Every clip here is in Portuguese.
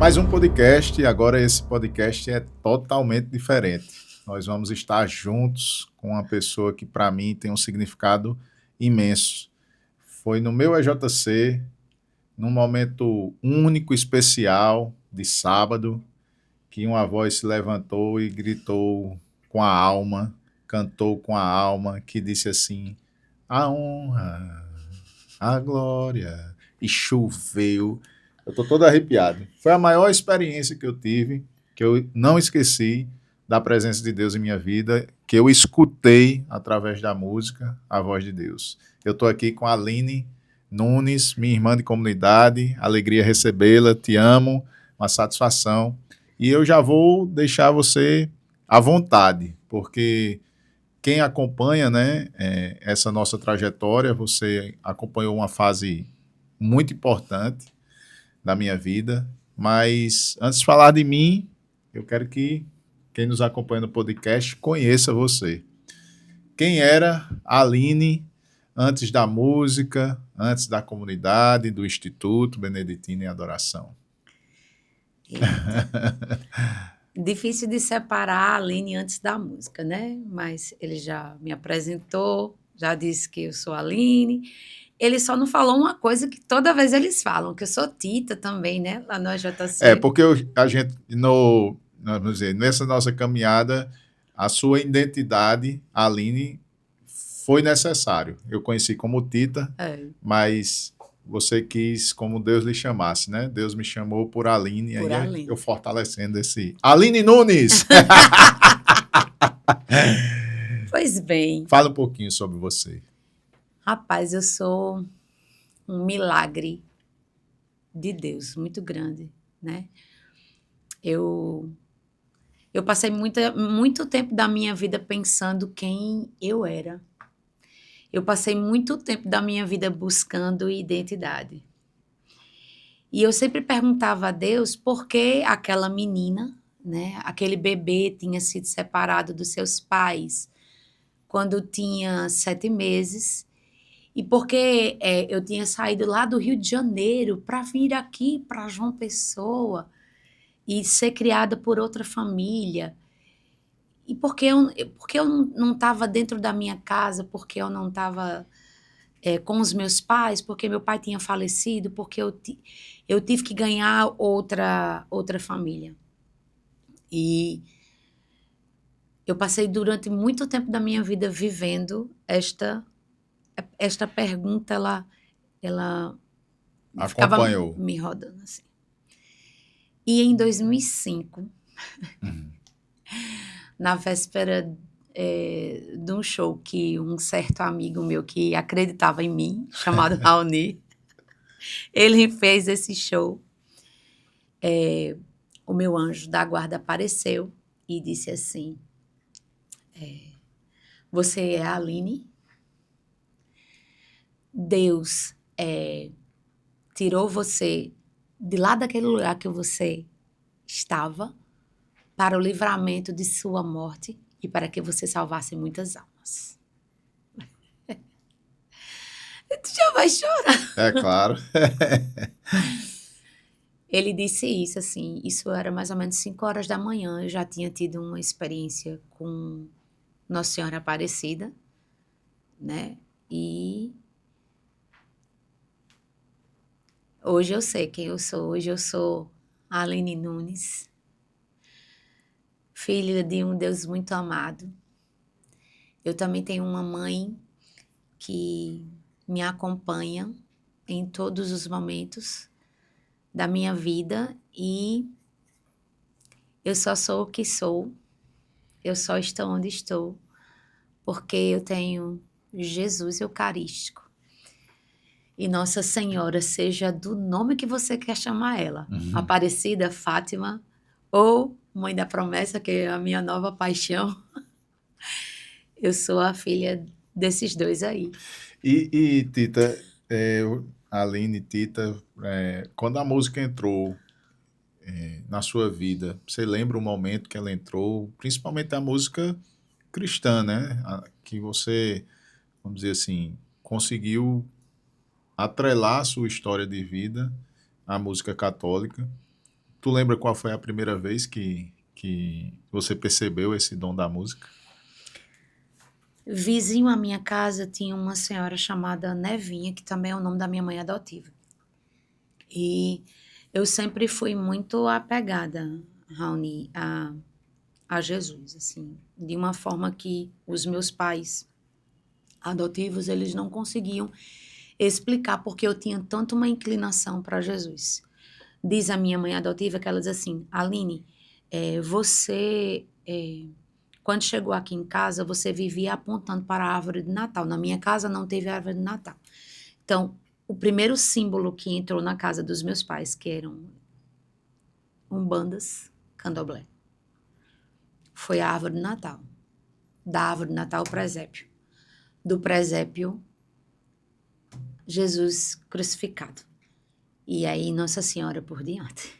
Mais um podcast, e agora esse podcast é totalmente diferente. Nós vamos estar juntos com uma pessoa que para mim tem um significado imenso. Foi no meu EJC, num momento único, especial, de sábado, que uma voz se levantou e gritou com a alma, cantou com a alma, que disse assim: a honra, a glória, e choveu. Eu estou todo arrepiado. Foi a maior experiência que eu tive, que eu não esqueci da presença de Deus em minha vida, que eu escutei através da música a voz de Deus. Eu estou aqui com a Aline Nunes, minha irmã de comunidade, alegria recebê-la, te amo, uma satisfação. E eu já vou deixar você à vontade, porque quem acompanha, né, essa nossa trajetória, você acompanhou uma fase muito importante da minha vida, mas antes de falar de mim, eu quero que quem nos acompanha no podcast conheça você. Quem era a Aline antes da música, antes da comunidade, do Instituto Beneditino em Adoração? Eita. Difícil de separar a Aline antes da música, né? Mas ele já me apresentou, já disse que eu sou a Aline. Ele só não falou uma coisa que toda vez eles falam, que eu sou Tita também, né? Lá no AJC. Porque a gente, vamos dizer, nessa nossa caminhada, a sua identidade, Aline, foi necessário. Eu conheci como Tita, mas você quis como Deus lhe chamasse, né? Deus me chamou por Aline, Por aí Aline. eu fortalecendo esse... Aline Nunes! Pois bem. Fala um pouquinho sobre você. Rapaz, eu sou um milagre de Deus, muito grande, né? Eu passei muito tempo da minha vida pensando quem eu era. Eu passei muito tempo da minha vida buscando identidade. E eu sempre perguntava a Deus por que aquela menina, né, aquele bebê tinha sido separado dos seus pais quando tinha 7 meses, e por que eu tinha saído lá do Rio de Janeiro para vir aqui para João Pessoa e ser criada por outra família. E porque eu não estava dentro da minha casa, porque eu não estava com os meus pais, porque meu pai tinha falecido, porque eu tive que ganhar outra família. E eu passei durante muito tempo da minha vida vivendo esta pergunta, ela ficava Acompanhou. me rodando assim. E em 2005, na véspera de um show que um certo amigo meu que acreditava em mim, chamado Raoni, ele fez esse show. O meu anjo da guarda apareceu e disse assim: você é a Aline? Deus tirou você de lá daquele lugar que você estava para o livramento de sua morte e para que você salvasse muitas almas. Tu já vai chorar. É claro. Ele disse isso, assim, isso era mais ou menos 5 horas da manhã, eu já tinha tido uma experiência com Nossa Senhora Aparecida, né? E hoje eu sei quem eu sou, hoje eu sou a Aline Nunes, filha de um Deus muito amado. Eu também tenho uma mãe que me acompanha em todos os momentos da minha vida e eu só sou o que sou, eu só estou onde estou, porque eu tenho Jesus Eucarístico. E Nossa Senhora, seja do nome que você quer chamar ela, Aparecida, Fátima ou Mãe da Promessa, que é a minha nova paixão, eu sou a filha desses dois aí. E Tita, Aline, Tita, quando a música entrou na sua vida, você lembra o momento que ela entrou, principalmente a música cristã, né? Que você, vamos dizer assim, conseguiu atrelar a sua história de vida à música católica. Tu lembra qual foi a primeira vez que você percebeu esse dom da música? Vizinho à minha casa tinha uma senhora chamada Nevinha, que também é o nome da minha mãe adotiva. E eu sempre fui muito apegada, Raoni, a Jesus, assim, de uma forma que os meus pais adotivos, eles não conseguiam explicar porque eu tinha tanto uma inclinação para Jesus. Diz a minha mãe adotiva que ela diz assim, Aline, quando chegou aqui em casa, você vivia apontando para a árvore de Natal. Na minha casa não teve árvore de Natal. Então, o primeiro símbolo que entrou na casa dos meus pais, que eram umbandas, candomblé, foi a árvore de Natal. Da árvore de Natal, o presépio. Do presépio, Jesus crucificado. E aí, Nossa Senhora por diante.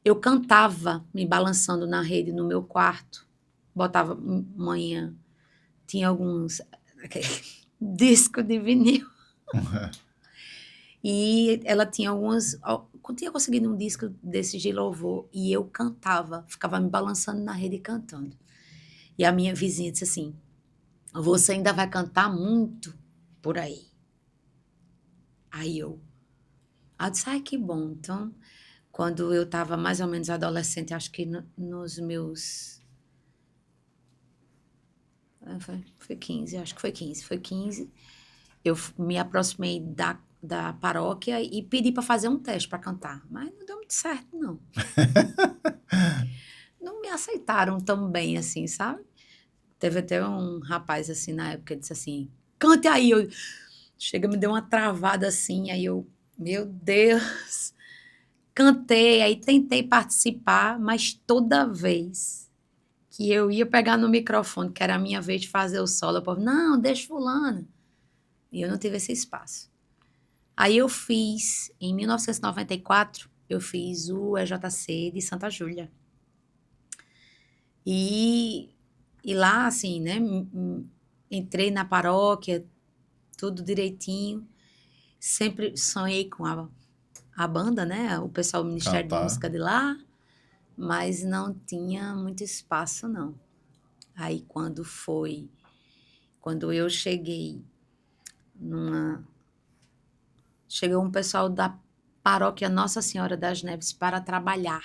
Eu cantava, me balançando na rede no meu quarto. Botava manhã, tinha alguns disco de vinil. E ela tinha algumas. Eu tinha conseguido um disco desse de louvor e eu cantava, ficava me balançando na rede e cantando. E a minha vizinha disse assim: Você ainda vai cantar muito por aí. Aí eu disse: Ai, que bom. Então, quando eu estava mais ou menos adolescente, acho que nos meus. Foi 15, acho que foi 15. Foi 15. Eu me aproximei da paróquia e pedi para fazer um teste para cantar, mas não deu muito certo, não. Não me aceitaram tão bem assim, sabe? Teve até um rapaz assim na época que disse assim: cante aí. Chega, me deu uma travada assim, aí eu, meu Deus, cantei, aí tentei participar, mas toda vez que eu ia pegar no microfone, que era a minha vez de fazer o solo, eu falava, não, deixa fulana. E eu não tive esse espaço. Aí eu fiz, em 1994, eu fiz o EJC de Santa Júlia. E lá, assim, né, entrei na paróquia, tudo direitinho. Sempre sonhei com a banda, né, o pessoal do Ministério de Cantar. Música de lá, mas não tinha muito espaço, não. Aí quando eu cheguei chegou um pessoal da paróquia Nossa Senhora das Neves para trabalhar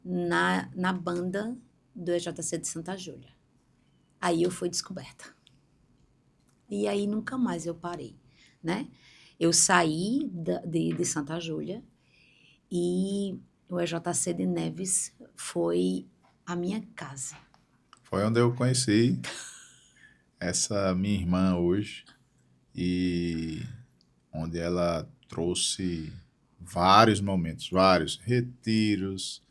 na banda do EJC de Santa Júlia. Aí eu fui descoberta. E aí nunca mais eu parei, né? Eu saí de Santa Júlia e o EJC de Neves foi a minha casa. Foi onde eu conheci essa minha irmã hoje e onde ela trouxe vários momentos, vários retiros,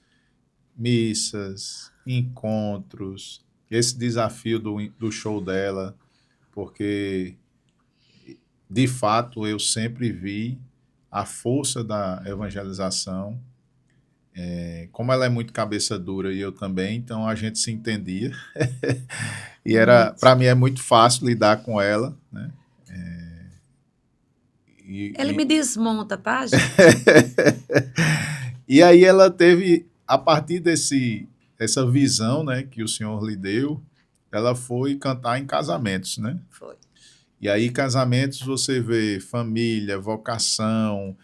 missas, encontros, esse desafio do show dela, porque de fato eu sempre vi a força da evangelização. Como ela é muito cabeça dura e eu também, então a gente se entendia. E Muito. para mim é muito fácil lidar com ela, né? Ele me E, desmonta, tá, gente? e aí ela teve, a partir dessa visão, né, que o Senhor lhe deu, ela foi cantar em casamentos, né? Foi. E aí casamentos você vê família, vocação,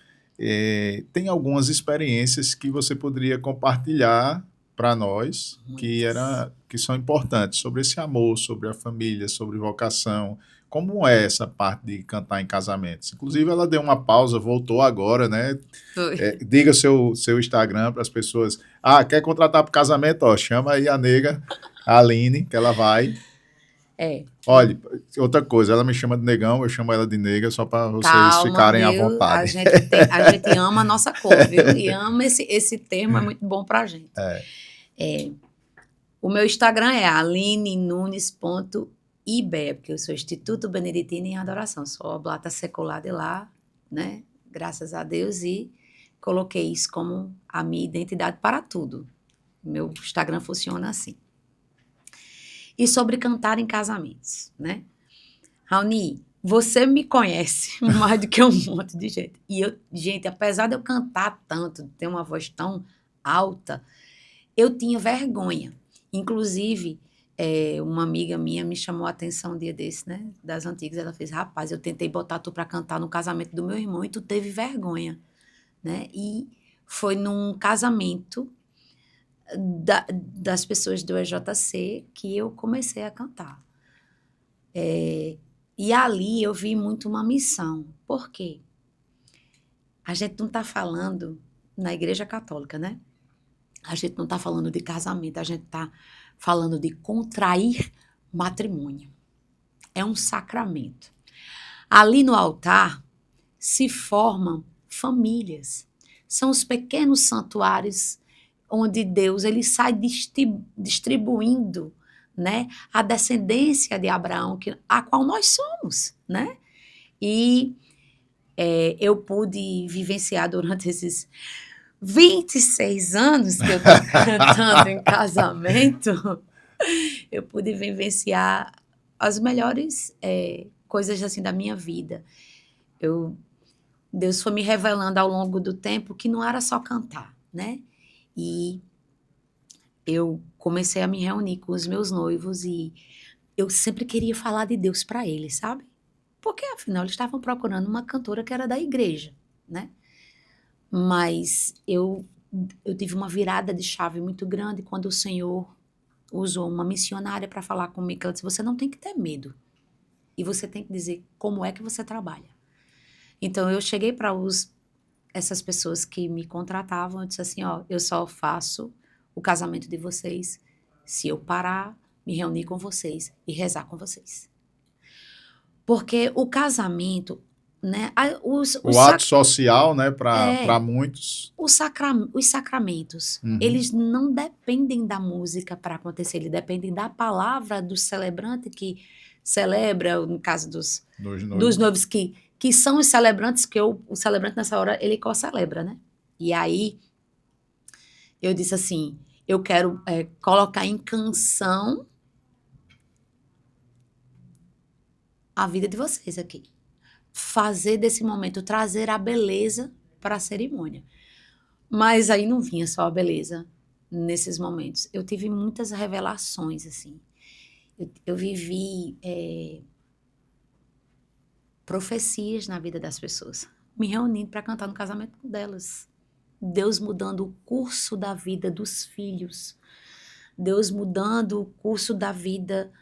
tem algumas experiências que você poderia compartilhar para nós Muitas. que são importantes sobre esse amor, sobre a família, sobre vocação. Como é essa parte de cantar em casamentos? Inclusive, ela deu uma pausa, voltou agora, né? Foi. Diga seu Instagram para as pessoas. Ah, quer contratar para casamento? Ó, chama aí a nega, a Aline, que ela vai. Olha, outra coisa, ela me chama de negão, eu chamo ela de nega, só para vocês Calma, ficarem à viu? A vontade. gente ama a nossa cor, viu? E ama esse termo, é muito bom pra gente. O meu Instagram é alinenunes.ibe, porque eu sou Instituto Beneditino em Adoração. Sou oblata secular de lá, né? Graças a Deus. E coloquei isso como a minha identidade para tudo. Meu Instagram funciona assim. E sobre cantar em casamentos, né? Raoni, Você me conhece mais do que um monte de gente. E eu, gente, apesar de eu cantar tanto, ter uma voz tão alta, eu tinha vergonha. Inclusive, uma amiga minha me chamou a atenção um dia desse, né? Das antigas. Ela fez, rapaz, eu tentei botar tu para cantar no casamento do meu irmão e tu teve vergonha, né? E foi num casamento das pessoas do EJC que eu comecei a cantar. E ali eu vi muito uma missão. Por quê? A gente não está falando na Igreja Católica, né? A gente não está falando de casamento, a gente está falando de contrair matrimônio. É um sacramento. Ali no altar se formam famílias. São os pequenos santuários onde Deus ele sai distribuindo, né, a descendência de Abraão, a qual nós somos, né? E eu pude vivenciar durante esses 26 anos que eu estou cantando em casamento, eu pude vivenciar as melhores coisas assim da minha vida. Deus foi me revelando ao longo do tempo que não era só cantar, né? E eu comecei a me reunir com os meus noivos e eu sempre queria falar de Deus para eles, sabe? Porque, afinal, eles estavam procurando uma cantora que era da igreja, né? Mas eu tive uma virada de chave muito grande quando o Senhor usou uma missionária para falar comigo. Ela disse, você não tem que ter medo. E você tem que dizer como é que você trabalha. Então, eu cheguei para essas pessoas que me contratavam, eu disse assim, ó, eu só faço o casamento de vocês se eu parar, me reunir com vocês e rezar com vocês. Porque o casamento, né, O ato social, né, para muitos. Os sacramentos, eles não dependem da música para acontecer, eles dependem da palavra do celebrante que celebra, no caso dos noivos que são os celebrantes, que o celebrante nessa hora, ele co-celebra, né? E aí, eu disse assim, eu quero colocar em canção a vida de vocês aqui. Fazer desse momento, trazer a beleza para a cerimônia. Mas aí não vinha só a beleza nesses momentos. Eu tive muitas revelações, assim. Eu vivi profecias na vida das pessoas, me reunindo para cantar no casamento delas. Deus mudando o curso da vida dos filhos. Deus mudando o curso da vida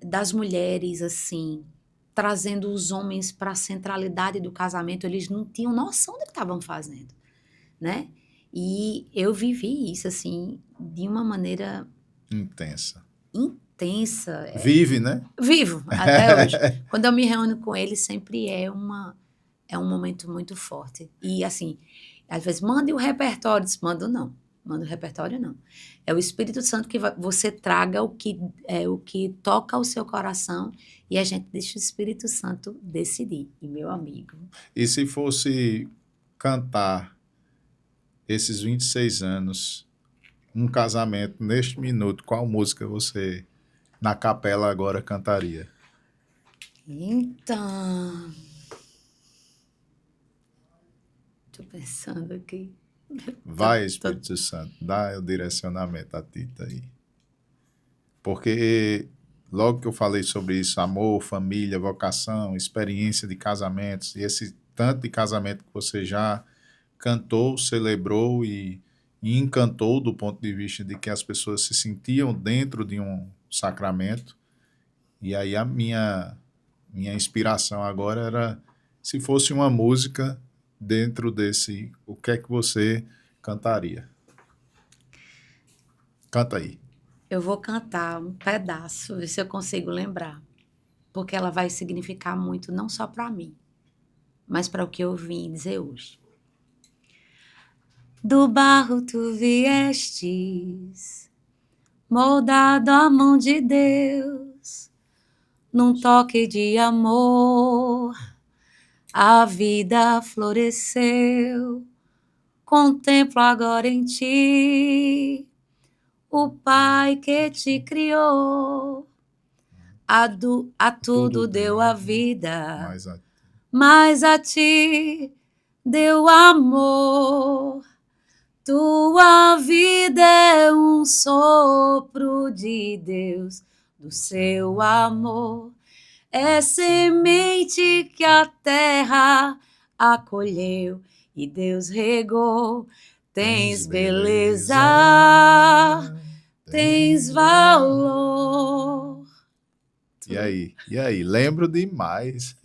das mulheres, assim. Trazendo os homens para a centralidade do casamento. Eles não tinham noção do que estavam fazendo, né? E eu vivi isso, assim, de uma maneira... intensa. Vive, né? Vivo, até hoje. Quando eu me reúno com ele, sempre é um momento muito forte. E, assim, às vezes, mande o repertório. Mando não. Manda o repertório, não. É o Espírito Santo que você traga o que toca o seu coração e a gente deixa o Espírito Santo decidir. E, meu amigo... E se fosse cantar esses 26 anos, um casamento, neste minuto, qual música você, na capela agora, cantaria? Então... Estou pensando aqui. Vai, Espírito Santo, dá o direcionamento a Tita aí. Porque logo que eu falei sobre isso, amor, família, vocação, experiência de casamentos, e esse tanto de casamento que você já cantou, celebrou e encantou do ponto de vista de que as pessoas se sentiam dentro de um sacramento. E aí a minha inspiração agora era, se fosse uma música dentro desse, o que é que você cantaria? Canta aí. Eu vou cantar um pedaço, ver se eu consigo lembrar. Porque ela vai significar muito, não só para mim, mas para o que eu vim dizer hoje. Do barro tu viestes, moldado à mão de Deus, num toque de amor, a vida floresceu. Contemplo agora em ti o Pai que te criou, A tudo Tudo deu a vida, mas a ti deu amor. Tua vida é um sopro de Deus, do seu amor. É semente que a terra acolheu e Deus regou. Tens beleza, tens valor. E aí? Lembro demais.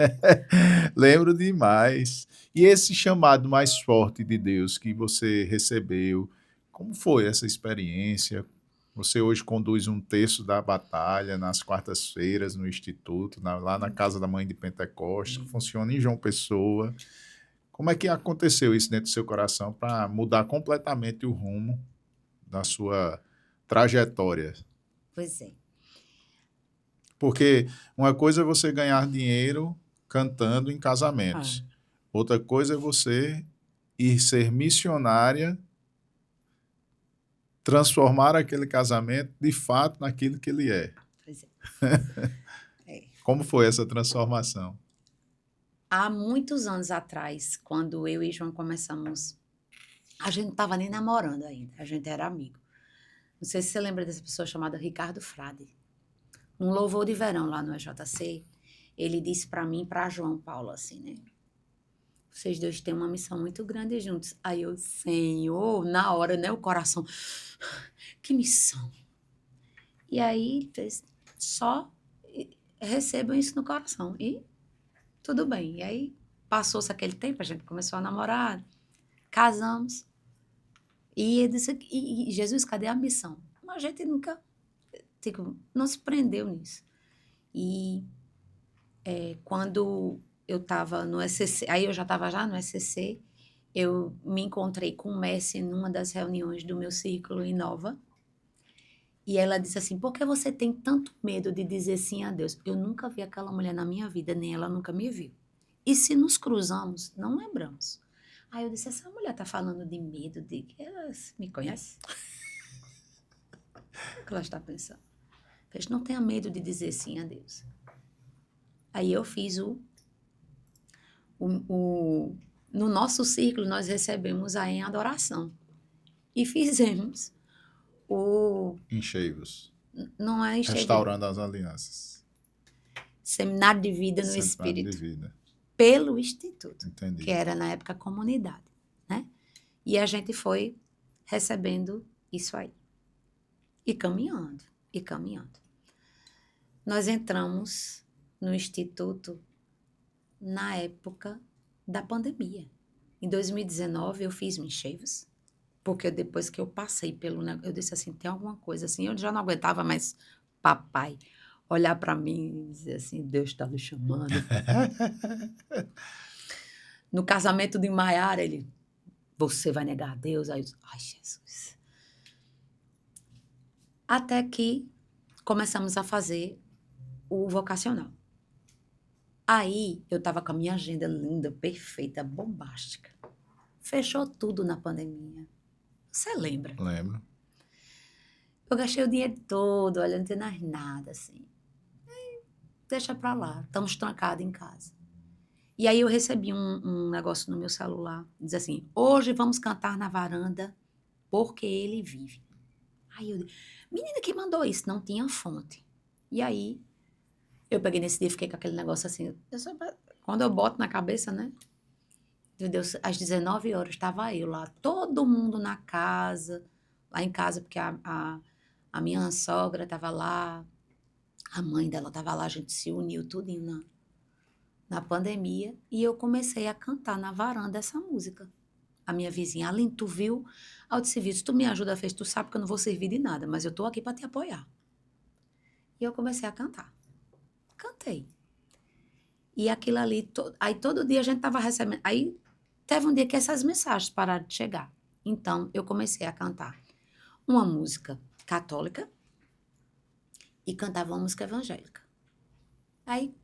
Lembro demais. E esse chamado mais forte de Deus que você recebeu, como foi essa experiência? Você hoje conduz um terço da batalha nas quartas-feiras no Instituto, lá na Casa da Mãe de Pentecostes, que funciona em João Pessoa. Como é que aconteceu isso dentro do seu coração para mudar completamente o rumo da sua trajetória? Pois é. Porque uma coisa é você ganhar dinheiro cantando em casamentos. Outra coisa é você ir ser missionária, transformar aquele casamento de fato naquilo que ele é. Pois é. Como foi essa transformação? Há muitos anos atrás, quando eu e João começamos, a gente não estava nem namorando ainda, a gente era amigo. Não sei se você lembra dessa pessoa chamada Ricardo Frade. Um louvor de verão lá no EJC, ele disse para mim e para João Paulo assim, né? Vocês dois têm uma missão muito grande juntos. Aí eu, Senhor, na hora, né? O coração, que missão? E aí, só recebam isso no coração. E tudo bem. E aí, passou-se aquele tempo, a gente começou a namorar, casamos. E ele disse, e Jesus, cadê a missão? Mas a gente nunca, tipo, não se prendeu nisso. E quando eu estava no SCC, aí eu já estava no SCC, eu me encontrei com o Messi numa das reuniões do meu círculo em Nova, e ela disse assim, por que você tem tanto medo de dizer sim a Deus? Eu nunca vi aquela mulher na minha vida, nem ela nunca me viu. E se nos cruzamos, não lembramos. Aí eu disse, essa mulher está falando de medo, de que ela me conhece? O que ela está pensando? Fez, não tenha medo de dizer sim a Deus. Aí eu fiz no nosso círculo, nós recebemos a em adoração. E fizemos Enchei-vos. Não é enchei Restaurando as alianças. Seminário de vida no Seminário Espírito. de vida. Pelo Instituto. Entendi. Que era, na época, comunidade. Né? E a gente foi recebendo isso aí. E caminhando. Nós entramos no Instituto na época da pandemia. Em 2019, eu fiz Enchei-vos, porque depois que eu passei pelo negócio, eu disse assim, tem alguma coisa assim, eu já não aguentava mais papai olhar para mim e dizer assim, Deus está lhe chamando. No casamento de Maiara, ele, você vai negar a Deus? Aí eu disse, ai, Jesus. Até que começamos a fazer o vocacional. Aí, eu estava com a minha agenda linda, perfeita, bombástica. Fechou tudo na pandemia. Você lembra? Lembro. Eu gastei o dinheiro todo, olha, não tem mais nada, assim. Aí, deixa pra lá, estamos trancados em casa. E aí eu recebi um negócio no meu celular, diz assim, hoje vamos cantar na varanda, porque ele vive. Aí eu disse, menina, quem mandou isso? Não tinha fonte. E aí, eu peguei nesse dia e fiquei com aquele negócio assim, quando eu boto na cabeça, né? Meu Deus, às 19 horas estava eu lá, todo mundo na casa, lá em casa, porque a minha sogra estava lá, a mãe dela estava lá, a gente se uniu tudinho na pandemia, e eu comecei a cantar na varanda essa música. A minha vizinha, Aline, tu viu? Ao serviço, tu me ajuda, fez, tu sabe que eu não vou servir de nada, mas eu tô aqui para te apoiar. E eu comecei a cantar. Cantei. E aquilo ali, aí todo dia a gente estava recebendo, aí teve um dia que essas mensagens pararam de chegar. Então, eu comecei a cantar uma música católica e cantava uma música evangélica. Aí,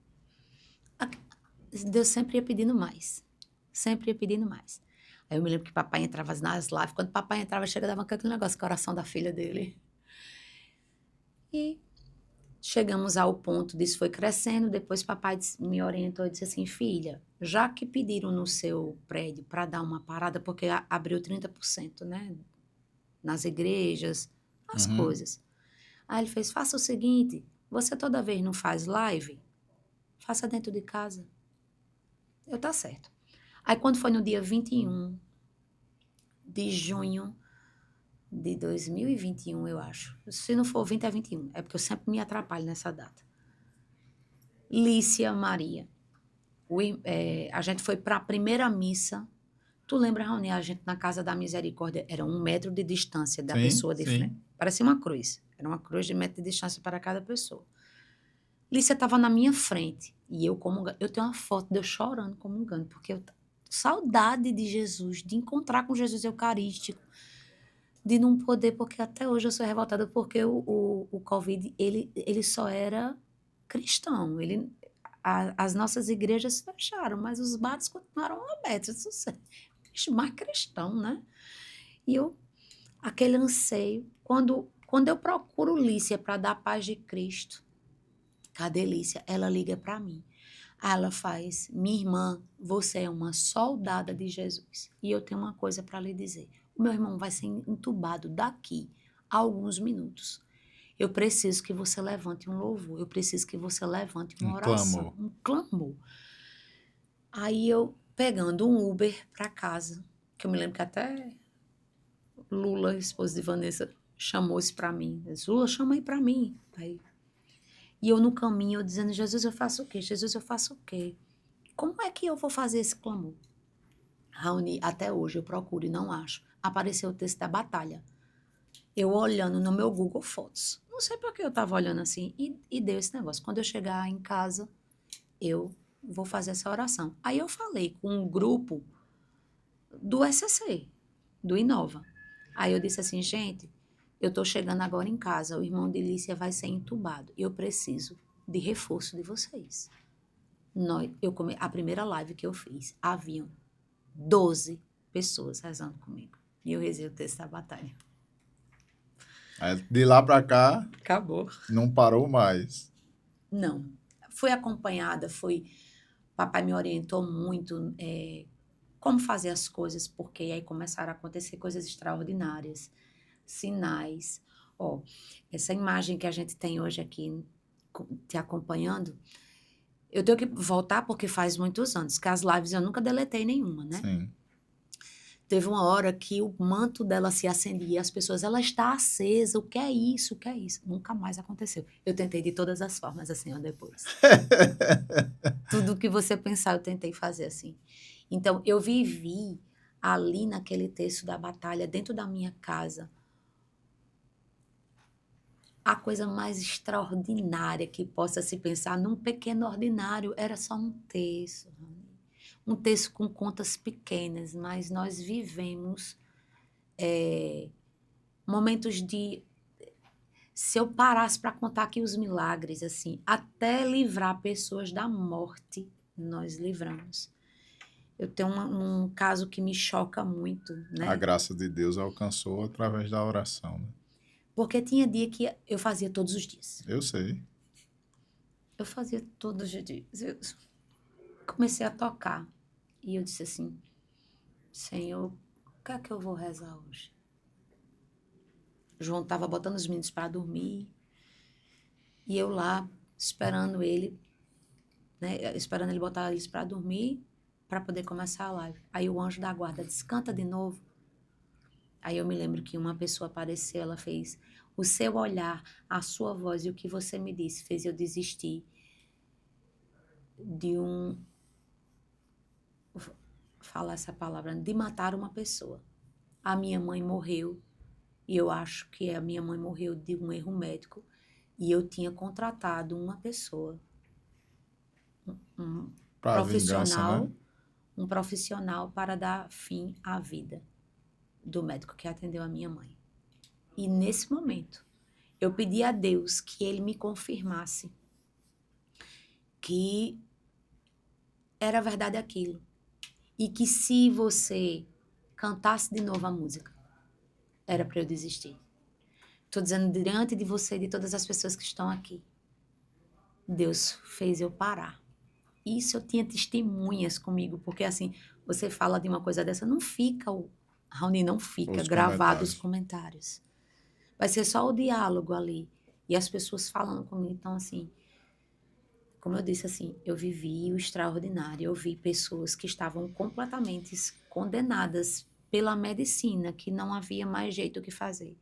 Deus sempre ia pedindo mais. Sempre ia pedindo mais. Aí eu me lembro que papai entrava nas lives. Quando papai entrava, chega, dava aquele negócio, coração da filha dele. E chegamos ao ponto disso foi crescendo, depois papai me orientou e disse assim, filha, já que pediram no seu prédio para dar uma parada, porque abriu 30%, né, nas igrejas, as Uhum. coisas. Aí ele fez, faça o seguinte, você toda vez não faz live? Faça dentro de casa. Eu, tá certo. Aí quando foi no dia 21 de junho de 2021, eu acho. Se não for 20 é 21, é porque eu sempre me atrapalho nessa data. Lícia Maria. A gente foi para a primeira missa. Tu lembra, Raoni, a gente na Casa da Misericórdia, era 1 metro de distância da Sim, pessoa de frente. sim. Parecia uma cruz. Era uma cruz de 1 metro de distância para cada pessoa. Lícia estava na minha frente. E eu comungando. Eu tenho uma foto de eu chorando comungando, porque eu saudade de Jesus, de encontrar com Jesus Eucarístico, de não poder, porque até hoje eu sou revoltada, porque o Covid, ele só era cristão. As nossas igrejas fecharam, mas os bares continuaram abertos. Isso é mais cristão, né? E aquele anseio, quando eu procuro Lícia para dar a paz de Cristo, cadê Lícia? Ela liga para mim. Aí ela faz, minha irmã, você é uma soldada de Jesus. E eu tenho uma coisa para lhe dizer. O meu irmão vai ser entubado daqui a alguns minutos. Eu preciso que você levante um louvor. Eu preciso que você levante uma Um oração, clamor. um clamor. Aí eu, pegando um Uber para casa, que eu me lembro que até Lula, esposa de Vanessa, chamou isso para mim. Disse, Lula, chama aí para mim. Aí, e eu no caminho, eu dizendo, Jesus, eu faço o quê? Jesus, eu faço o quê? Como é que eu vou fazer esse clamor? Raoni, até hoje eu procuro e não acho. Apareceu o texto da batalha. Eu olhando no meu Google Fotos. Não sei por que eu estava olhando assim. E deu esse negócio. Quando eu chegar em casa, eu vou fazer essa oração. Aí eu falei com um grupo do SCC, do Inova. Aí eu disse assim, gente, eu estou chegando agora em casa, o irmão de Lícia vai ser entubado. Eu preciso de reforço de vocês. A primeira live que eu fiz, haviam 12 pessoas rezando comigo. E eu rezei o texto da batalha. Aí, de lá para cá, Acabou. não parou mais. Não. Fui acompanhada, papai me orientou muito como fazer as coisas, porque aí começaram a acontecer coisas extraordinárias, sinais. Ó, essa imagem que a gente tem hoje aqui te acompanhando, eu tenho que voltar porque faz muitos anos, que as lives eu nunca deletei nenhuma, né? Sim. Teve uma hora que o manto dela se acendia, as pessoas, ela está acesa, o que é isso, o que é isso? Nunca mais aconteceu. Eu tentei de todas as formas, assim, ó, depois. Tudo que você pensar, eu tentei fazer assim. Então, eu vivi ali naquele texto da batalha, dentro da minha casa, a coisa mais extraordinária que possa se pensar num pequeno ordinário, era só um texto. Um texto com contas pequenas, mas nós vivemos momentos de... Se eu parasse para contar aqui os milagres, assim, até livrar pessoas da morte, nós livramos. Eu tenho um caso que me choca muito, A né? graça de Deus alcançou através da oração, né? Porque tinha dia que eu fazia todos os dias. Eu sei. Eu fazia todos os dias. Eu comecei a tocar. E eu disse assim, Senhor, o que é que eu vou rezar hoje? João estava botando os meninos para dormir. E eu lá, esperando ele, né? Esperando ele botar eles para dormir, para poder começar a live. Aí o anjo da guarda disse, canta de novo. Aí eu me lembro que uma pessoa apareceu, ela fez, o seu olhar, a sua voz e o que você me disse fez eu desistir de falar essa palavra, de matar uma pessoa. A minha mãe morreu e eu acho que a minha mãe morreu de um erro médico e eu tinha contratado uma pessoa, um Para vingança, né? profissional, um profissional para dar fim à vida do médico que atendeu a minha mãe. E nesse momento, eu pedi a Deus que ele me confirmasse que era verdade aquilo. E que se você cantasse de novo a música, era para eu desistir. Estou dizendo diante de você e de todas as pessoas que estão aqui. Deus fez eu parar. Isso eu tinha testemunhas comigo, porque assim, você fala de uma coisa dessa, não fica, Raoni, não fica Os gravado os comentários. comentários. Vai ser só o diálogo ali. E as pessoas falando comigo. Então, assim, como eu disse, assim, eu vivi o extraordinário. Eu vi pessoas que estavam completamente condenadas pela medicina, que não havia mais jeito o que fazer.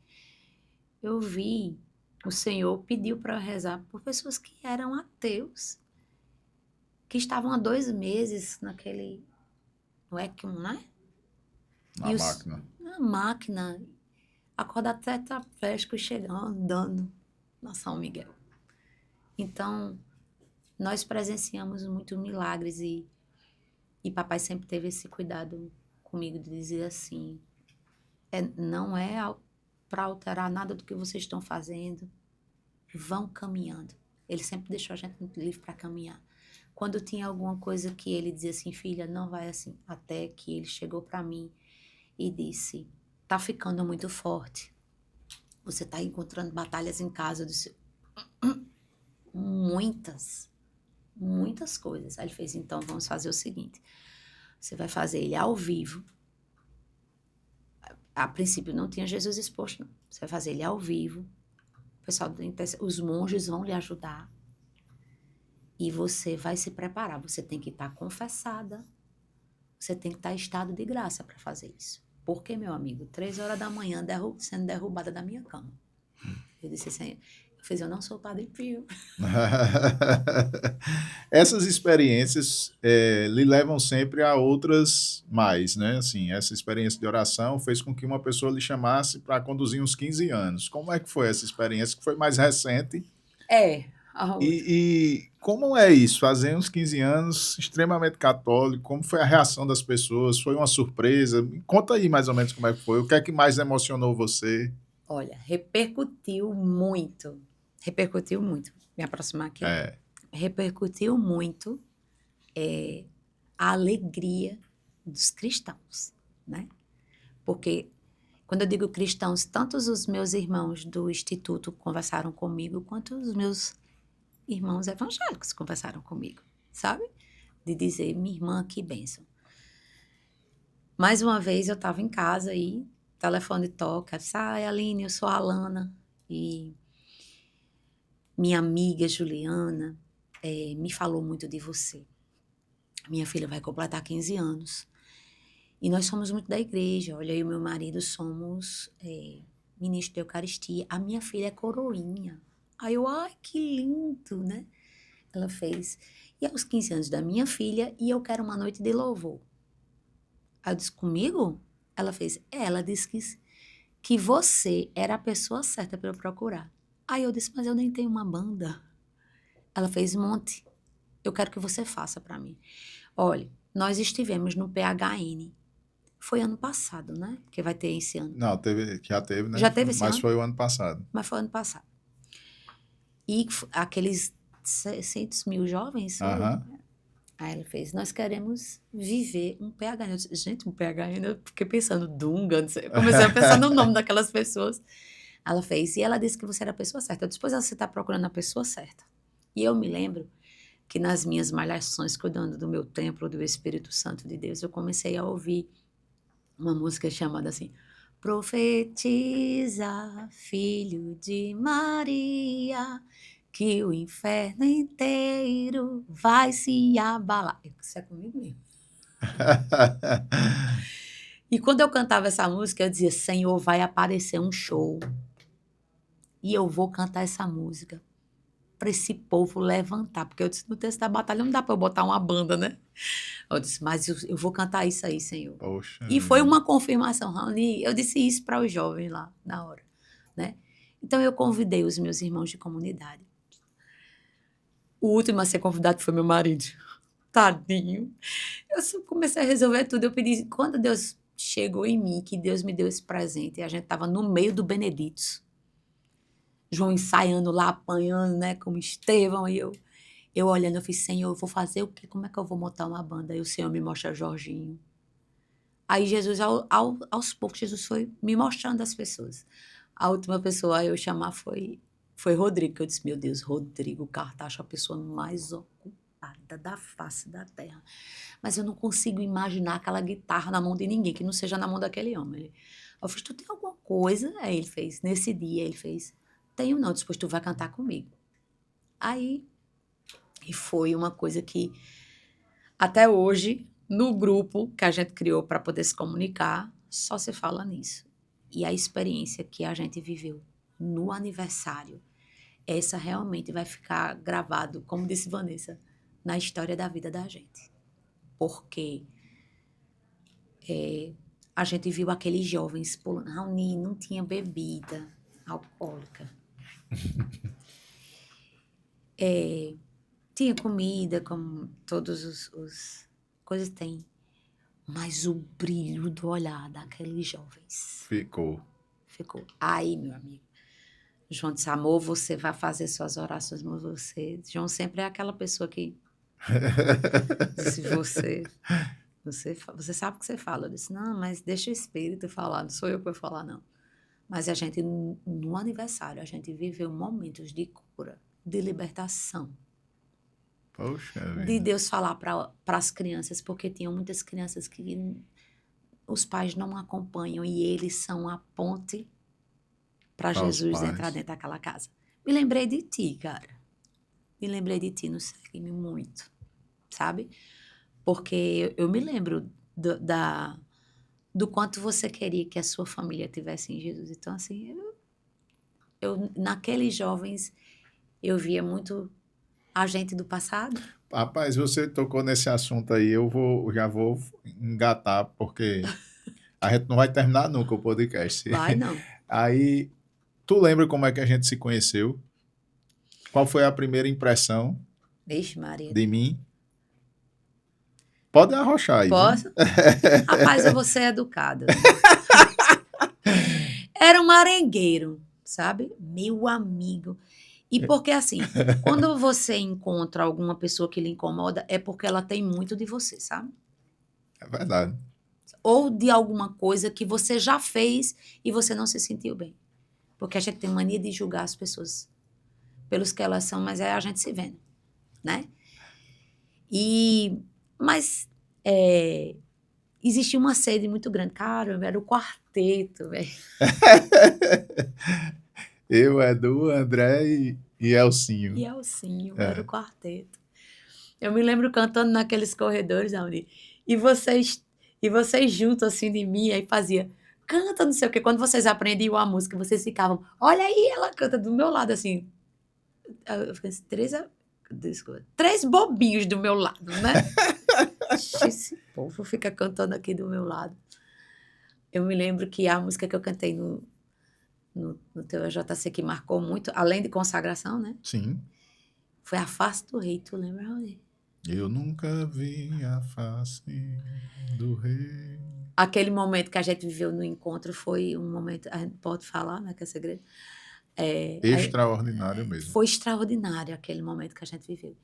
Eu vi, o Senhor pediu para eu rezar por pessoas que eram ateus, que estavam há 2 meses no ECMO, né? Na E máquina. a máquina, acordar tetraplégico e chegar andando na São Miguel. Então, nós presenciamos muitos milagres e papai sempre teve esse cuidado comigo de dizer assim, não é para alterar nada do que vocês estão fazendo, vão caminhando. Ele sempre deixou a gente muito livre para caminhar. Quando tinha alguma coisa que ele dizia assim, filha, não vai assim, até que ele chegou para mim e disse, tá ficando muito forte, você tá encontrando batalhas em casa. Eu disse, muitas, muitas coisas. Aí ele fez, então vamos fazer o seguinte, você vai fazer ele ao vivo. A princípio não tinha Jesus exposto, não. Você vai fazer ele ao vivo. O pessoal, os monges vão lhe ajudar. E você vai se preparar. Você tem que estar confessada. Você tem que estar em estado de graça para fazer isso. Porque, meu amigo, 3 horas da manhã sendo derrubada da minha cama. Eu disse assim, eu não sou Padre Pio. Essas experiências lhe levam sempre a outras mais, né? Assim, essa experiência de oração fez com que uma pessoa lhe chamasse para conduzir uns 15 anos. Como é que foi essa experiência, que foi mais recente? A outra. E como é isso? Fazer uns 15 anos, extremamente católico, como foi a reação das pessoas? Foi uma surpresa? Me conta aí mais ou menos como é que foi. O que é que mais emocionou você? Olha, repercutiu muito. Repercutiu muito. Me aproximar aqui. É, Repercutiu muito a alegria dos cristãos, né? Porque quando eu digo cristãos, tanto os meus irmãos do instituto conversaram comigo, quanto os meus irmãos evangélicos conversaram comigo, sabe? De dizer, minha irmã, que bênção. Mais uma vez eu estava em casa aí, telefone toca, disse, Aline, eu sou a Alana, e minha amiga Juliana me falou muito de você. Minha filha vai completar 15 anos. E nós somos muito da igreja. Olha, eu e meu marido somos ministro da Eucaristia. A minha filha é coroinha. Aí eu, ai, que lindo, né? Ela fez. E aos 15 anos da minha filha, e eu quero uma noite de louvor. Aí eu disse, comigo? Ela fez. Ela disse que você era a pessoa certa para eu procurar. Aí eu disse, mas eu nem tenho uma banda. Ela fez, monte. Eu quero que você faça para mim. Olha, nós estivemos no PHN. Foi ano passado, né? Porque vai ter esse ano. não, já teve, né? Já teve esse Mas ano? foi o ano passado. Mas foi ano passado. E aqueles 600 mil jovens, foi? Aham. Aí ela fez, nós queremos viver um PHN. Eu disse, gente, um PHN? Eu fiquei pensando, Dunga, não sei. Eu comecei a pensar no nome daquelas pessoas. Ela fez, e ela disse que você era a pessoa certa. Eu disse, pois você está procurando a pessoa certa. E eu me lembro que nas minhas malhações, cuidando do meu templo, do Espírito Santo de Deus, eu comecei a ouvir uma música chamada assim, Profetiza, filho de Maria, que o inferno inteiro vai se abalar. Isso é comigo mesmo. E quando eu cantava essa música, eu dizia, Senhor, vai aparecer um show. E eu vou cantar essa música para esse povo levantar. Porque eu disse, no texto da batalha não dá para eu botar uma banda, né? Eu disse, mas eu vou cantar isso aí, Senhor. Poxa. E foi uma confirmação, Raoni. Eu disse isso para os jovens lá, na hora, né? Então, eu convidei os meus irmãos de comunidade. O último a ser convidado foi meu marido. Tadinho. Eu comecei a resolver tudo. Eu pedi, quando Deus chegou em mim, que Deus me deu esse presente, a gente estava no meio do Beneditos. João ensaiando lá, apanhando, né, como Estevão, e eu olhando, eu fiz, Senhor, eu vou fazer o quê? Como é que eu vou montar uma banda? Aí o Senhor me mostra Jorginho. Aí Jesus, aos poucos, Jesus foi me mostrando as pessoas. A última pessoa a eu chamar foi Foi Rodrigo, que eu disse, meu Deus, Rodrigo Cartacho, a pessoa mais ocupada da face da terra. Mas eu não consigo imaginar aquela guitarra na mão de ninguém, que não seja na mão daquele homem. Eu fiz, tu tem alguma coisa? Aí ele fez, nesse dia, ele fez, tenho não, depois tu vai cantar comigo. Aí, e foi uma coisa que, até hoje, no grupo que a gente criou para poder se comunicar, só se fala nisso. E a experiência que a gente viveu no aniversário, essa realmente vai ficar gravado, como disse Vanessa, na história da vida da gente. Porque a gente viu aqueles jovens pulando. Raoni, não tinha bebida alcoólica. Tinha comida, como todos os coisas têm. Mas o brilho do olhar daqueles jovens Ficou. Aí, meu amigo, João disse, amor, você vai fazer suas orações, mas você... João sempre é aquela pessoa que... disse, você sabe o que você fala. Eu disse, não, mas deixa o Espírito falar, não sou eu que vou falar, não. Mas a gente, no aniversário, a gente viveu momentos de cura, de libertação. Poxa De vida. Deus falar para as crianças, porque tinham muitas crianças que os pais não acompanham e eles são a ponte para Jesus entrar dentro daquela casa. Me lembrei de ti, cara. Me lembrei de ti no Segue-me muito, sabe? Porque eu me lembro do quanto você queria que a sua família tivesse em Jesus. Então, assim, naqueles jovens, eu via muito a gente do passado. Rapaz, você tocou nesse assunto aí, já vou engatar, porque a gente não vai terminar nunca o podcast. Vai, não. Aí, tu lembra como é que a gente se conheceu? Qual foi a primeira impressão Vixe, Maria. de mim? Pode arrochar aí. Posso? Rapaz, eu vou ser educada. Era um arengueiro, sabe? Meu amigo. E porque, assim, quando você encontra alguma pessoa que lhe incomoda, é porque ela tem muito de você, sabe? É verdade. Ou de alguma coisa que você já fez e você não se sentiu bem. Porque a gente tem mania de julgar as pessoas pelos que elas são, mas é a gente se vendo, né? Mas existia uma sede muito grande. Cara, era o quarteto, velho. Eu, Edu, André e Elcinho. E Elcinho, era o quarteto. Eu me lembro cantando naqueles corredores, Auri, e vocês juntos assim de mim, aí fazia, canta não sei o quê. Quando vocês aprendiam a música, vocês ficavam, olha aí, ela canta do meu lado, assim. Eu fiquei assim, três bobinhos do meu lado, né? Esse povo fica cantando aqui do meu lado. Eu me lembro que a música que eu cantei no teu EJC que marcou muito, além de consagração, né? Sim. Foi A Face do Rei, tu lembra, Raoni? Eu nunca vi a face do rei. Aquele momento que a gente viveu no encontro foi um momento, a gente pode falar, né, que é segredo? Extraordinário mesmo. Foi extraordinário aquele momento que a gente viveu.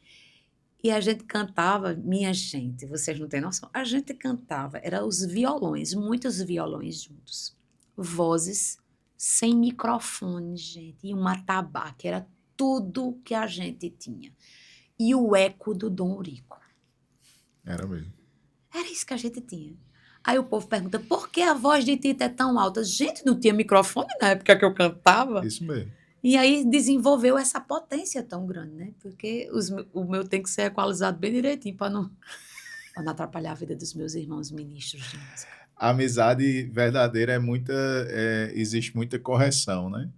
E a gente cantava, minha gente, vocês não têm noção, a gente cantava, eram os violões, muitos violões juntos, vozes sem microfone, gente, e um atabaque, era tudo que a gente tinha. E o eco do Dom Urico. Era mesmo. Era isso que a gente tinha. Aí o povo pergunta, por que a voz de Tita é tão alta? Gente, não tinha microfone na época que eu cantava. Isso mesmo. E aí desenvolveu essa potência tão grande, né? Porque o meu tem que ser equalizado bem direitinho para não atrapalhar a vida dos meus irmãos ministros de música. A amizade verdadeira existe muita correção, né?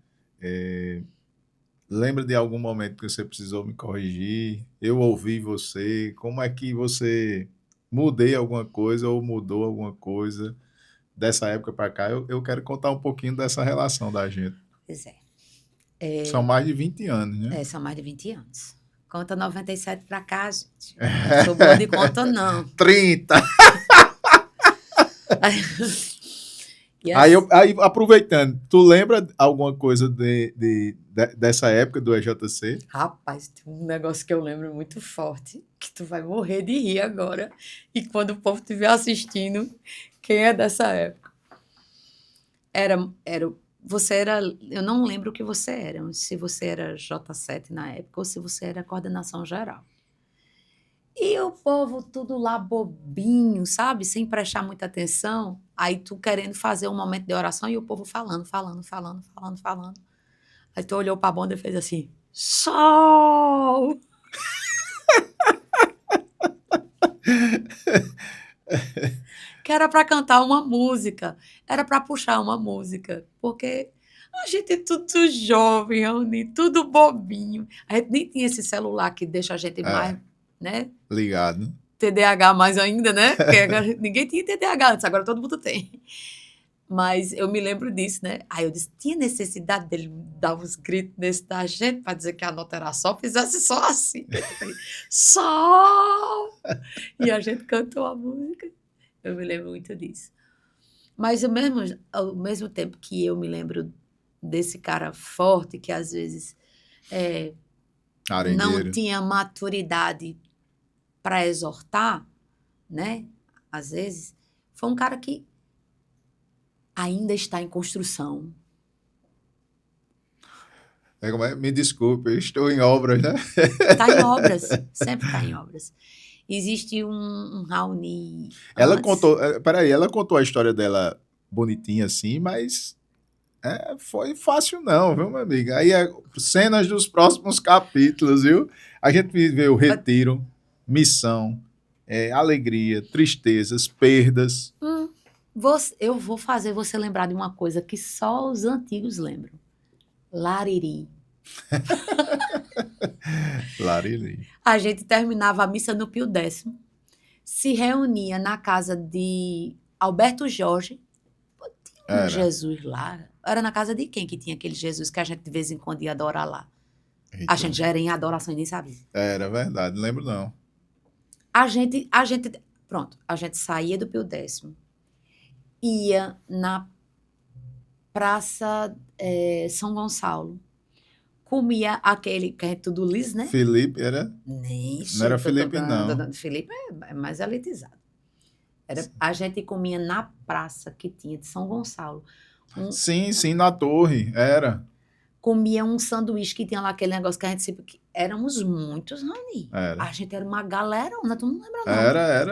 Lembra de algum momento que você precisou me corrigir? Eu ouvi você. Como é que você mudei alguma coisa ou mudou alguma coisa dessa época para cá? Eu quero contar um pouquinho dessa relação da gente. Pois é. São mais de 20 anos, né? São mais de 20 anos. Conta 97 para cá, gente. Não sou boa de conta, não. 30! Yes. Aí, aproveitando, tu lembra alguma coisa dessa época do EJC? Rapaz, tem um negócio que eu lembro muito forte, que tu vai morrer de rir agora. E quando o povo estiver assistindo, quem é dessa época? Era você era, eu não lembro o que você era, se você era J7 na época ou se você era coordenação geral. E o povo tudo lá bobinho, sabe? Sem prestar muita atenção. Aí tu querendo fazer um momento de oração e o povo falando, falando, falando, falando, falando. Aí tu olhou pra banda e fez assim: Sol! Que era para cantar uma música, era para puxar uma música, porque a gente é tudo jovem, reunido, tudo bobinho. A gente nem tinha esse celular que deixa a gente mais, É, né? ligado. TDAH mais ainda, né? Porque agora, ninguém tinha TDAH antes, agora todo mundo tem. Mas eu me lembro disso, né? Aí eu disse, tinha necessidade dele dar uns gritos nesse da gente para dizer que a nota era sol, fizesse só assim. Eu falei, sol! E a gente cantou a música. Eu me lembro muito disso. Mas ao mesmo tempo que eu me lembro desse cara forte, que às vezes não Arengueiro. tinha maturidade para exortar, né? Às vezes, foi um cara que ainda está em construção. Me desculpe, eu estou em obras, né? Está em obras, sempre está em obras. Existe um Raoni Ela antes. contou, peraí, ela contou a história dela bonitinha assim, mas foi fácil não, viu, meu amigo? Aí cenas dos próximos capítulos, viu? A gente viveu retiro, missão, alegria, tristezas, perdas. Eu vou fazer você lembrar de uma coisa que só os antigos lembram. Lariri. Larili. A gente terminava a missa no Pio X, se reunia na casa de Alberto Jorge. Pô, tinha um Era. Jesus lá. Era na casa de quem que tinha aquele Jesus que a gente de vez em quando ia adorar lá? A Eita, gente já era em adoração e nem sabia. era verdade, não lembro não. Pronto, a gente saía do Pio X, ia na Praça São Gonçalo, comia aquele, que é tudo liso, né? Felipe era. Nem Não era sei, Felipe, não. Felipe é mais elitizado. A gente comia na praça que tinha de São Gonçalo. Sim, sim, na torre. Era. Comia um sanduíche que tinha lá aquele negócio que a gente sempre. Éramos muitos, Rani. Era. A gente era uma galerona, tu não lembra, não.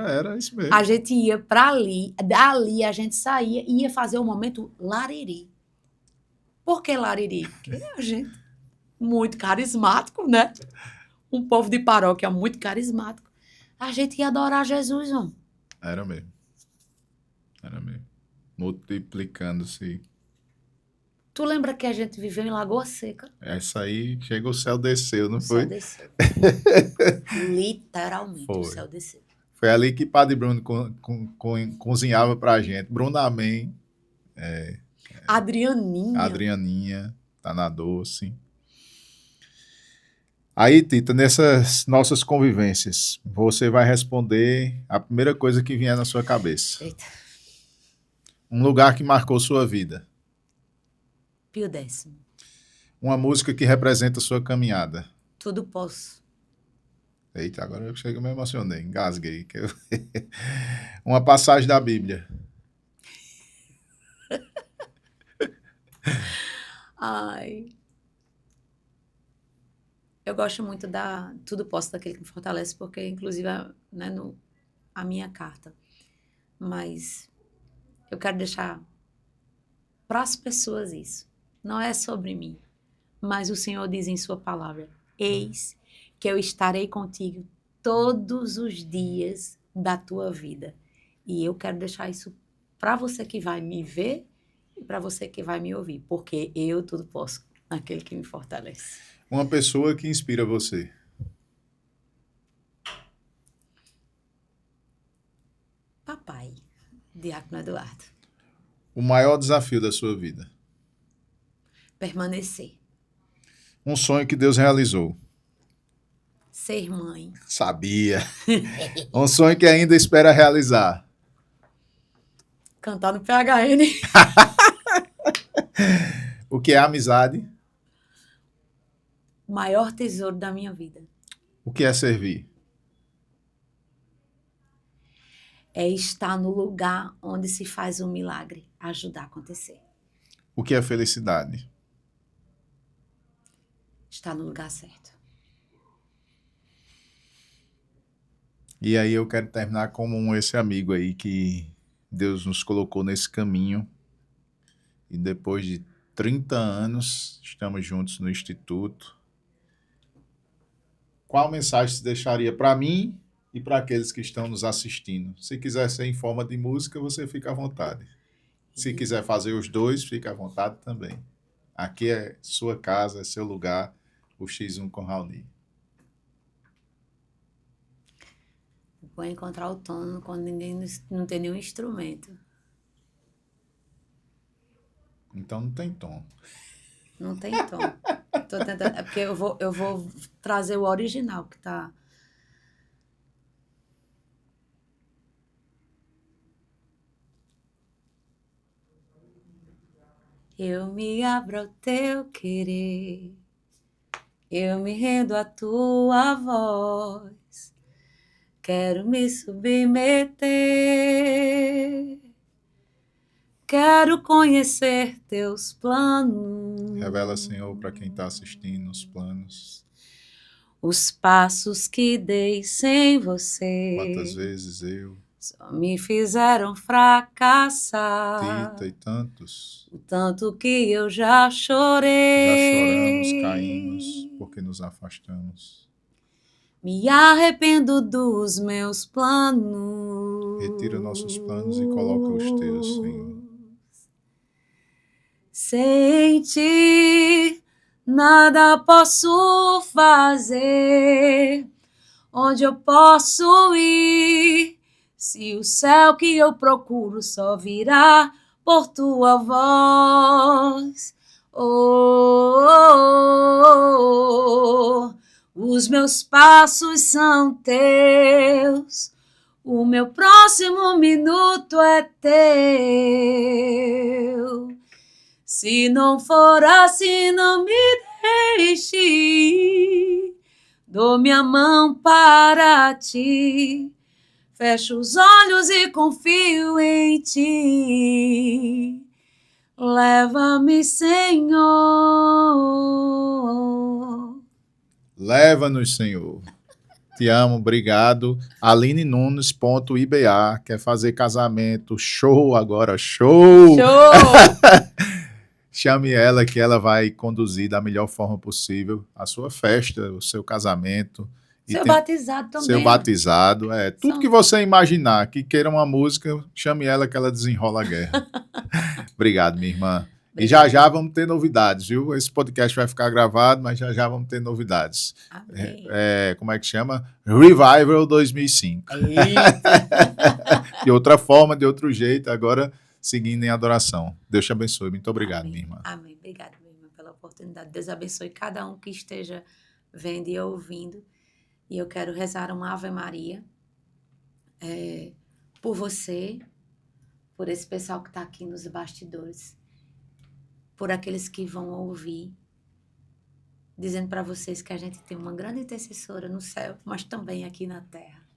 Era isso A mesmo. gente ia para ali, dali a gente saía e ia fazer o momento Lariri. Por que Lariri? Porque a gente, muito carismático, né? Um povo de paróquia muito carismático. A gente ia adorar Jesus, não. Era mesmo. Era mesmo. Multiplicando-se. Tu lembra que a gente viveu em Lagoa Seca? Essa aí chega o céu desceu, não O céu foi? desceu. Literalmente, o Foi. céu desceu. Foi ali que Padre Bruno cozinhava pra gente. Bruno Amém, Adrianinha. Adrianinha, tá na doce. Aí, Tita, nessas nossas convivências, você vai responder a primeira coisa que vier na sua cabeça. Eita, Um lugar que marcou sua vida. Pio X. Uma música que representa sua caminhada. Tudo posso. Eita, agora eu chego e me emocionei, engasguei. Uma passagem da Bíblia. Ai. Eu gosto muito da Tudo Posso daquele que me fortalece, porque, inclusive, né, a minha carta. Mas eu quero deixar para as pessoas isso. Não é sobre mim, mas o Senhor diz em sua palavra: eis que eu estarei contigo todos os dias da tua vida. E eu quero deixar isso para você que vai me ver e para você que vai me ouvir, porque eu tudo posso naquele que me fortalece. Uma pessoa que inspira você. Papai, Diácono Eduardo, O maior desafio da sua vida. permanecer, Um sonho que Deus realizou. ser mãe, Sabia. Um sonho que ainda espera realizar. cantar no PHN, O que é amizade? o maior tesouro da minha vida. O que é servir? É estar no lugar onde se faz um milagre, ajudar a acontecer. O que é felicidade? Está no lugar certo. E aí eu quero terminar como esse amigo aí que Deus nos colocou nesse caminho. E depois de 30 anos, estamos juntos no Instituto. Qual mensagem você deixaria para mim e para aqueles que estão nos assistindo? Se quiser ser em forma de música, você fica à vontade. Se quiser fazer os dois, fica à vontade também. Aqui é sua casa, é seu lugar, o X1 com Raoni. Vou encontrar o tom quando ninguém não tem nenhum instrumento. Então não tem tom. Não tem tom. Tô tentando, é porque eu vou trazer o original que tá. Eu me abro ao teu querer, eu me rendo à tua voz, quero me submeter, quero conhecer teus planos. Revela, Senhor, para quem está assistindo os planos. Os passos que dei sem você. Quantas vezes eu, Só me fizeram fracassar. Tita e tantos, O tanto que eu já chorei. já choramos, caímos, porque nos afastamos. Me arrependo dos meus planos. Retira nossos planos e coloca os teus, Senhor. Sem ti, nada posso fazer. Onde eu posso ir? Se o céu que eu procuro só virá por tua voz. Oh, oh, oh, os meus passos são teus, o meu próximo minuto é teu. Se não for assim, não me deixe ir. Dou minha mão para ti, fecho os olhos e confio em ti. Leva-me, Senhor. Leva-nos, Senhor. Te amo, obrigado. Aline Nunes.iba, quer fazer casamento. Show agora, show! Show! Chame ela que ela vai conduzir da melhor forma possível a sua festa, o seu casamento. Seu batizado também. Seu batizado, tudo que você imaginar que queira uma música, chame ela que ela desenrola a guerra. Obrigado, minha irmã. E já vamos ter novidades, viu? Esse podcast vai ficar gravado, mas já vamos ter novidades. Amém. Como é que chama? Revival 2005. De outra forma, de outro jeito, agora seguindo em adoração. Deus te abençoe. Muito obrigado, Amém. minha irmã. Amém. Obrigada, minha irmã, pela oportunidade. Deus abençoe cada um que esteja vendo e ouvindo. E eu quero rezar uma Ave Maria por você, por esse pessoal que está aqui nos bastidores, por aqueles que vão ouvir, dizendo para vocês que a gente tem uma grande intercessora no céu, mas também aqui na terra.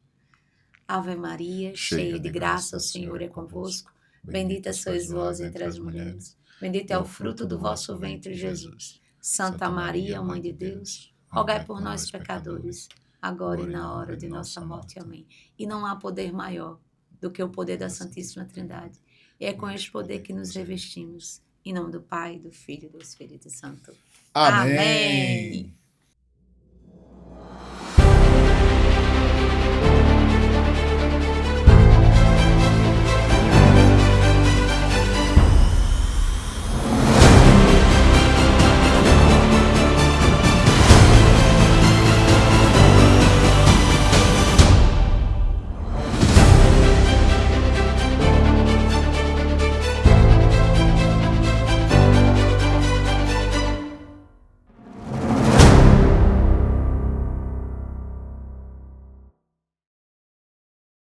Ave Maria, cheia de graça, o Senhor é convosco. Bendita sois vós entre as mulheres. Bendito é o fruto do vosso ventre, Jesus. Santa Maria, Mãe de Deus, rogai por nós, pecadores, agora e na hora de nossa morte. Amém. E não há poder maior do que o poder da Santíssima Trindade. E é com este poder que nos revestimos. Em nome do Pai, do Filho e do Espírito Santo. Amém.